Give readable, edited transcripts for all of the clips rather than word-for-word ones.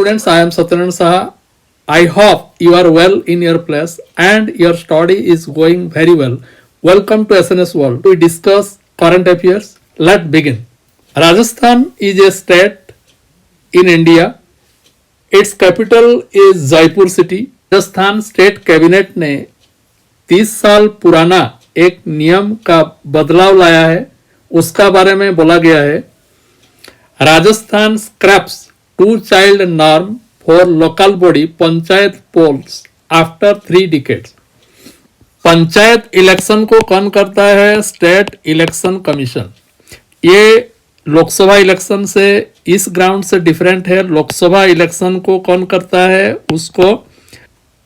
students, I am Satyanarayana Saha. I hope you are well in your place and your study is going very well. Welcome to SNS World. We discuss current affairs. Let's begin. Rajasthan is a state in India. Its capital is Jaipur city. Rajasthan state cabinet ने 30 साल पुराना एक नियम का बदलाव लाया है, उसका बारे में बोला गया है. Rajasthan scraps 2 child norm for local body panchayat polls after 3 decades. Panchayat election को कौन करता है? State election commission. ये लोकसभा इलेक्शन से इस ग्राउंड से डिफरेंट है. लोकसभा इलेक्शन को कौन करता है? उसको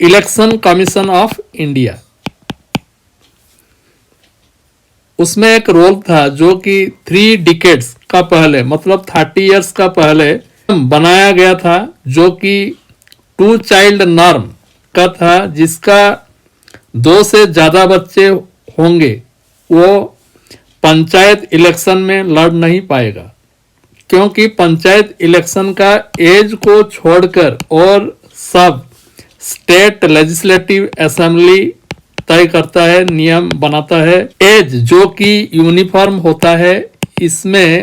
इलेक्शन कमीशन ऑफ इंडिया. उसमें एक रोल था जो कि 3 डिकेड्स का पहले, मतलब 30 इयर्स का पहले बनाया गया था, जो कि 2 चाइल्ड नॉर्म का था. जिसका 2 से ज्यादा बच्चे होंगे वो पंचायत इलेक्शन में लड़ नहीं पाएगा, क्योंकि पंचायत इलेक्शन का एज को छोड़कर और सब स्टेट लेजिस्लेटिव असेंबली तय करता है, नियम बनाता है. एज जो कि यूनिफॉर्म होता है, इसमें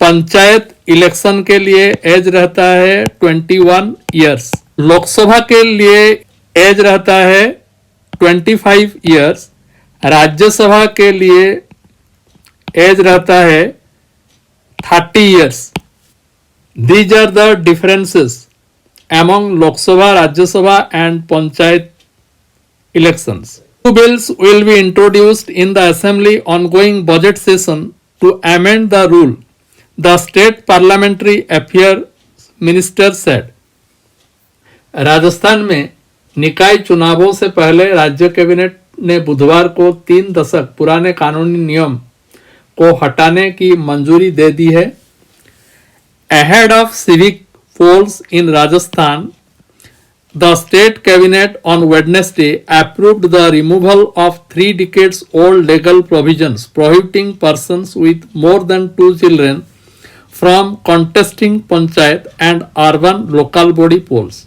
पंचायत इलेक्शन के लिए एज रहता है 21 इयर्स. लोकसभा के लिए एज रहता है 25 इयर्स. राज्यसभा के लिए एज रहता है 30 years. These are the differences among Lok Sabha, Rajya Sabha and Panchayat elections. 2 bills will be introduced in the Assembly ongoing budget session to amend the rule, the State Parliamentary Affairs Minister said. Rajasthan में निकाय चुनावों से पहले राज्य cabinet ने बुधवार को 3 दशक पुराने कानूनी नियम को हटाने की मंजूरी दे दी है. Ahead of civic polls in Rajasthan, the state cabinet on Wednesday approved the removal of 3 decades old legal provisions prohibiting persons with more than 2 children from contesting panchayat and urban local body polls.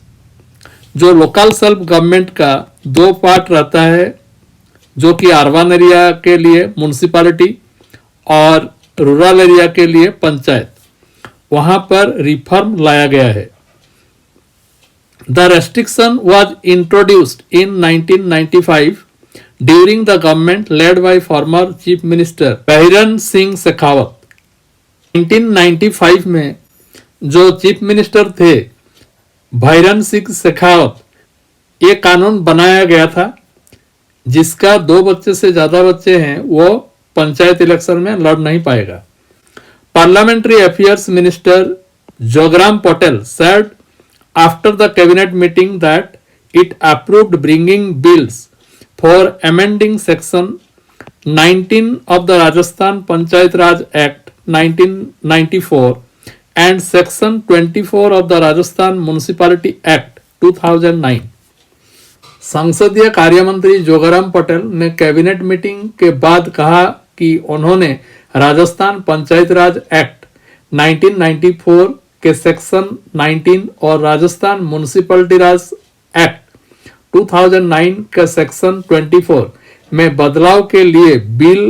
जो local self government का 2 part रहता है, जो कि urban area के लिए municipality और rural area के लिए पंचायत, वहां पर रिफॉर्म लाया गया है. The restriction was introduced in 1995 during the government led by former chief minister Bhairon Singh Shekhawat. 1995 में जो चीफ मिनिस्टर थे बहिरन सिंह शेखावत, ये कानून बनाया गया था जिसका 2 बच्चे से ज्यादा बच्चे हैं वो पंचायत इलेक्शन में लड़ नहीं पाएगा. Parliamentary Affairs Minister Jogaram Patel said after the cabinet meeting that it approved bringing bills for amending section 19 of the Rajasthan Panchayat Raj Act 1994 and section 24 of the Rajasthan Municipality Act 2009. संसदीय कार्यमंत्री जोगाराम पटेल ने cabinet meeting के बाद कहा कि उन्होंने राजस्थान पंचायत राज act 1994 के section 19 और राजस्थान म्युनिसिपैलिटी राज एक्ट 2009 के सेक्शन 24 में बदलाव के लिए बिल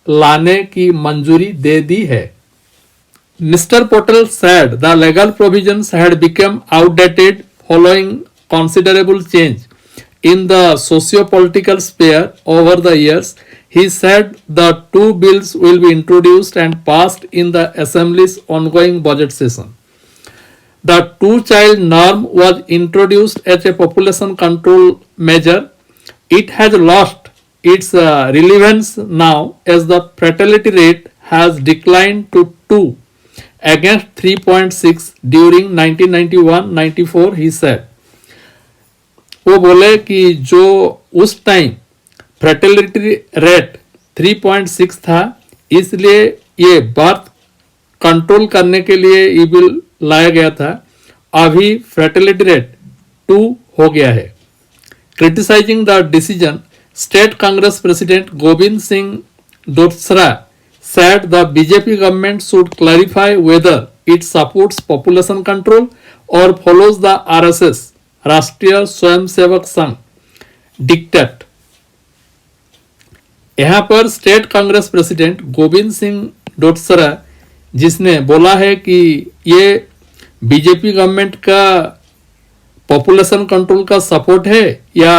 लाने की मंजूरी दे दी है. Mister Patel said the legal provisions had become outdated following considerable change in the socio-political sphere over the years. He said the 2 bills will be introduced and passed in the Assembly's ongoing budget session. The 2 child norm was introduced as a population control measure. It has lost its relevance now as the fertility rate has declined to 2 against 3.6 during 1991-94, he said. वो बोले कि जो उस time fertility rate 3.6 था, इसलिए ये birth control करने के लिए ये बिल लाया गया था. अभी फर्टिलिटी रेट 2 हो गया है. Criticising the decision, state Congress president Govind Singh Dotasra said the BJP government should clarify whether it supports population control or follows the RSS राष्ट्रीय स्वयंसेवक संघ डिक्टेट। यहाँ पर स्टेट कांग्रेस प्रेसिडेंट गोविंद सिंह डोटसरा जिसने बोला है कि ये बीजेपी गवर्नमेंट का पॉपुलेशन कंट्रोल का सपोर्ट है या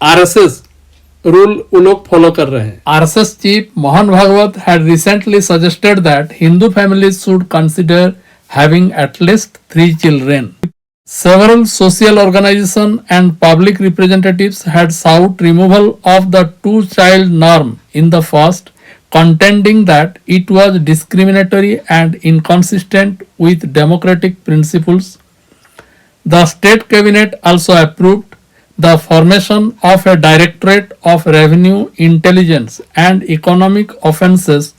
आरएसएस रूल वो लोग फॉलो कर रहे हैं। RSS chief Mohan Bhagwat had recently suggested that Hindu families should consider having at least 3 children. Several social organizations and public representatives had sought removal of the two-child norm in the past, contending that it was discriminatory and inconsistent with democratic principles. The state cabinet also approved the formation of a Directorate of Revenue Intelligence and Economic Offences,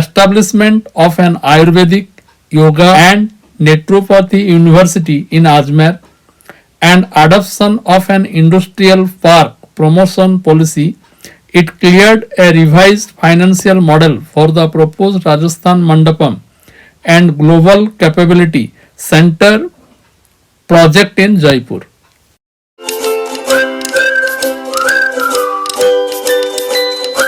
establishment of an Ayurvedic, Yoga and Naturopathy University in Ajmer, and adoption of an industrial park promotion policy. It cleared a revised financial model for the proposed Rajasthan Mandapam and Global Capability Center project in Jaipur.